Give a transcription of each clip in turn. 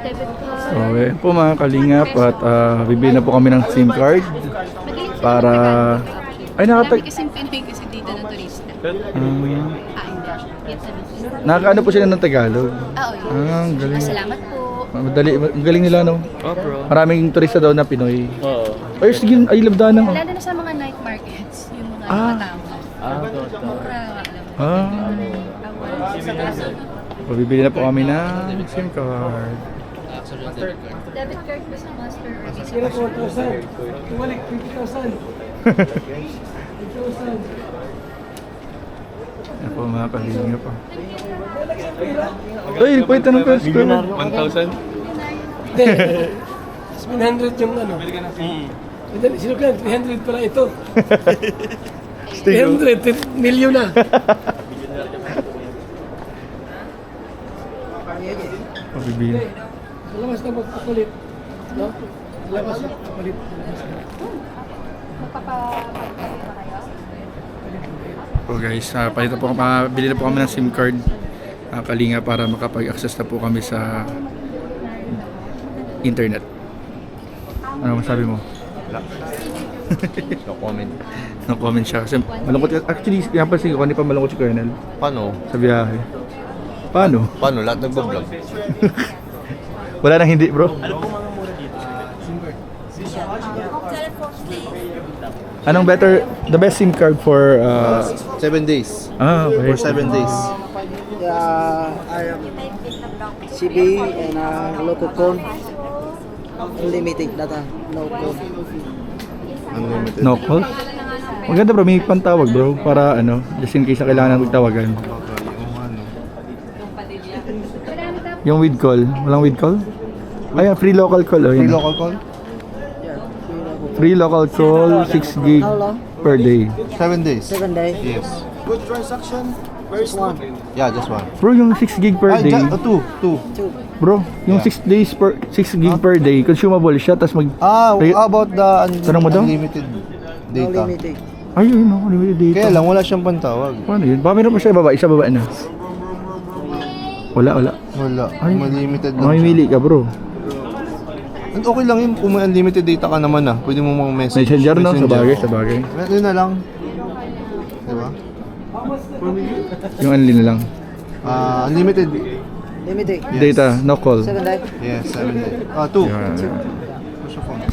debit card. So, po mga kalingap at bibili na po kami ng SIM card para... Ay, Marami kasing Pinoy kasi dito na turista. Hindi. Vietnamese. Nakakaano po sila ng Tagalog. Yes. Ang galing. Salamat po. Madali, ang galing nila, no? Bro. Maraming turista daw na Pinoy. Oo. Ay, sige, ay labda na. Lalo na sa mga night markets, yung mga matao. Mura. Bibili na po kami ng SIM card. Debit card ba sa master or Visa? Kira 4,000. Tumalik, 20,000. 20,000. Yan po mga kalingap pa. Ay, kwenta ng first ko. 1,000? Hindi. 700 yung ano. Sino ka? 300 pala ito. 300, milyon na. Bibili. Labas na magpapalit. No? Labas na magpapalit. So guys, bili na po kami ng SIM card kalinga para makapag-access na po kami sa internet. Ano masabi mo? No comment. No comment siya kasi malungkot. Actually, pinapansin ko kanina pa malungkot si Colonel Paano? sa biyahe. Paano? Paano? Lahat nagbablog. Wala nang hindi, bro. Anong better, the best SIM card for 7 days. okay. For 7 days. I am CB and local code. Unlimited data, no code. Unlimited. No call? Maganda bro, may pantawag bro para ano, just in case na kailangan magtawagan. Yung with call, walang with call? Ay, free local call. Oh, Free yun. local call? Free local call, 6 gig How long? per day. 7 days. 7 days. Yes. Good transaction. First one. Yeah, just one. Bro, yung 6 gig per day. Two. Two. Bro, yung 6 days per 6 gig per day, consumable siya tapos mag How about the Tanong mo daw? unlimited No data? limited. ay, yun no, unlimited data. Kaya lang, wala siyang pantawag. Paano yun? Baka meron pa siya ibaba, isa baba na. Wala. Wala. Ay. Limited lang siya. Mamimili ka bro. And okay lang yun kung may unlimited data ka naman ah. Pwede mo mga message. Messenger no, sa bagay. Yun na lang. Diba? Yung unli na lang. Unlimited. Limited. Yes. Data, no call. 7 days. Yes, 7 days. 2. Yan.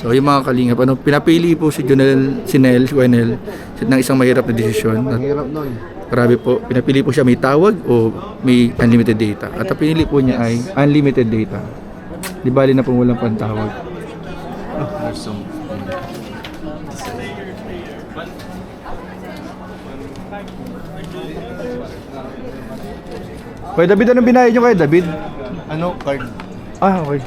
So yung mga kalingap, pinapili po si Junel, si Nel, si Wenel ng isang mahirap na desisyon. At Ang hirap nun. grabe po, pinapili po siya may tawag o may unlimited data. At ang pinili po niya ay unlimited data. Di bali na po walang pantawag. There's some... Kuya David, anong binayad niyo kay David? Ano? Card. Okay.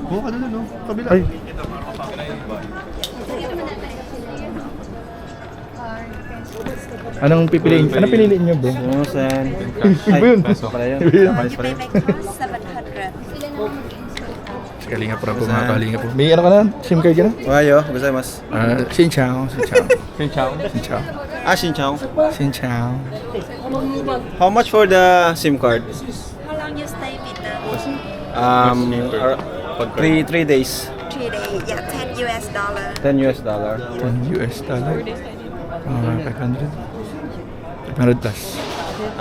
Buka na lang, no? Kabila. Ay. Anong pipiliin? Anong piniliin niyo, bro? Iba yun. Iba yun. Kalinga po po mga kalinga po. May ano ka na? SIM card ka na? Ohayo, gozaimasu. Xin chào. Xin chào. Xin chào. Xin chào. Xin chào. How much for the SIM card? How long you stay with them? Three days. 3 days. Yeah, $10 US. $10. $10. 500. 500 plus.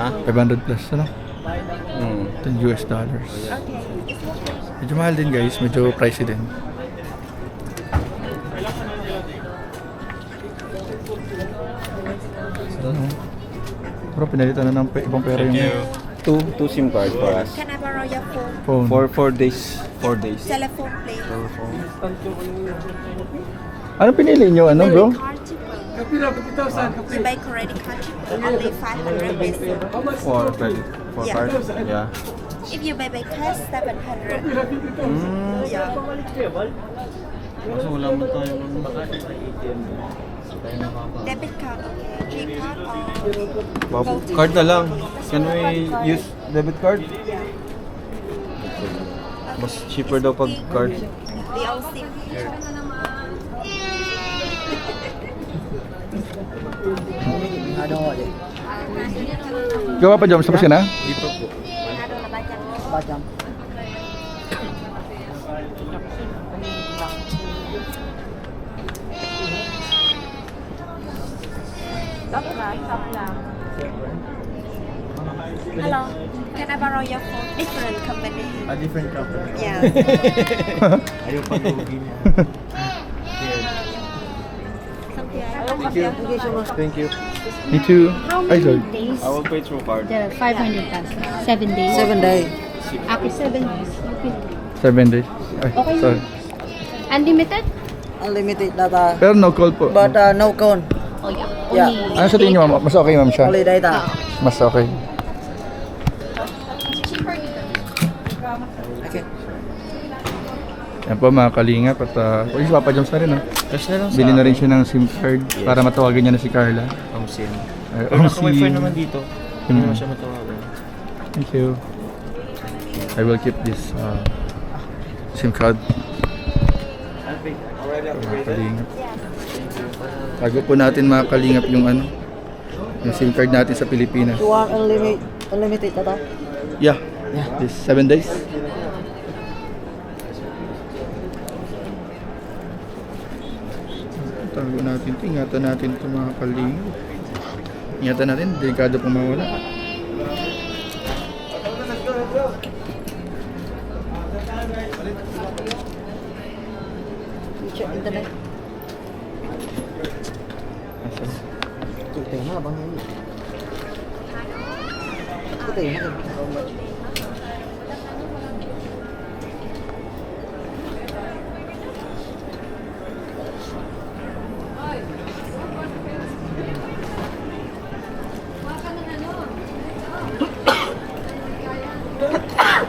Ha? 500 plus, ano? $10. Okay. Medyo mahal din guys, medyo pricey din. Ano? Pero pinalitan na ng ibang pera yung Two SIM card for us. Can I borrow your phone? phone. For 4 days. 4 days. Telephone, please. Ano pinili nyo? Ano bro? Card cheaper. Kapila, 50,000. You buy credit card cheaper, only 500 pesos. For credit. For Yeah. card. Yeah. If you buy by cash, 700. Yeah. Kaso wala mo tayo ng Debit card, okay. G card or gold card na lang. Can we use debit card? Mas cheaper daw pag card. The old SIM. I don't want it. Gawa pa Joms, tapos ka na? Dito po. Ano na ba dyan? Bajam. Hello, can I borrow your phone? Different company. A different company. Yeah. Ayaw pa lugi niya. Thank you. Me too. Ay, sorry. days? I will pay through card. The 500 pesos. 7 days? 7 days. Okay, 7 days. Okay. 7 days. Ay, Okay. sorry. Unlimited? Unlimited data. Pero no call po. But no call. Oh, yeah. Yeah. Only Ano sa tingin niyo, ma'am? Mas okay, ma'am, siya? Only data. Mas okay. Okay. Yan po mga kalingap at Uy, si Papa Jones na rin, no? Cash na lang Bili na rin siya ng SIM card para matawagan niya na si Carla. Ang SIM. Ay, Pero oh, naka-wifi naman dito. Hindi Mm. naman siya matawagan. Thank you. I will keep this SIM card. Mga kalingap. Tago po natin mga kalingap yung yung SIM card natin sa Pilipinas. You want unlimited data? Yeah. This 7 days. Tago natin ito. Ingatan natin ito mga kalingap. Ingatan natin. Delikado pong mawala. You check internet. Asan? Kutay na bang yun? Kutay na. How much?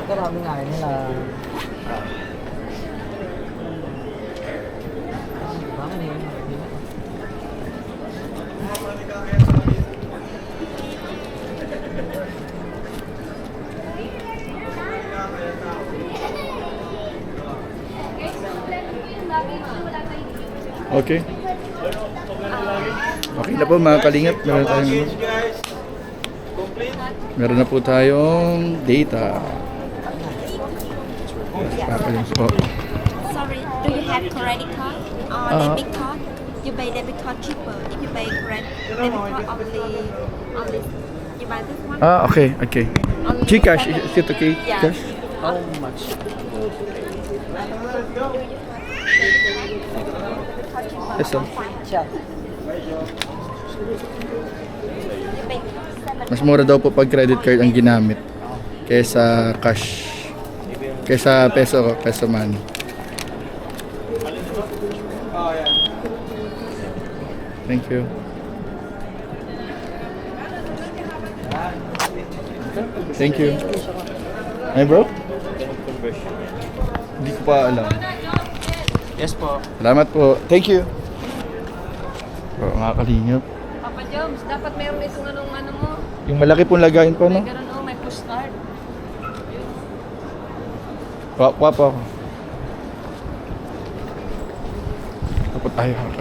Karami nga nila. Okay. Okay na po mga kalingap. Meron na po tayong data. Papalings po. Sorry, do you have credit card or debit card? You buy debit card cheaper. If you buy debit card only you buy this one. Okay, okay. Gcash, is it okay? Yeah. Cash? How much? Yes, sir. Siya. Mas mura daw po pag credit card ang ginamit kaysa cash. Kaysa peso money. Thank you. Thank you. Ay bro? Hindi ko pa alam. Yes po. Salamat po. Thank you. Oh, mga kalingap. Papa Joms, dapat meron itong ano mo. Yung malaki pong lagayin po, no? Ganun may push start. Wapa ako. Tapos tayo, kalingap.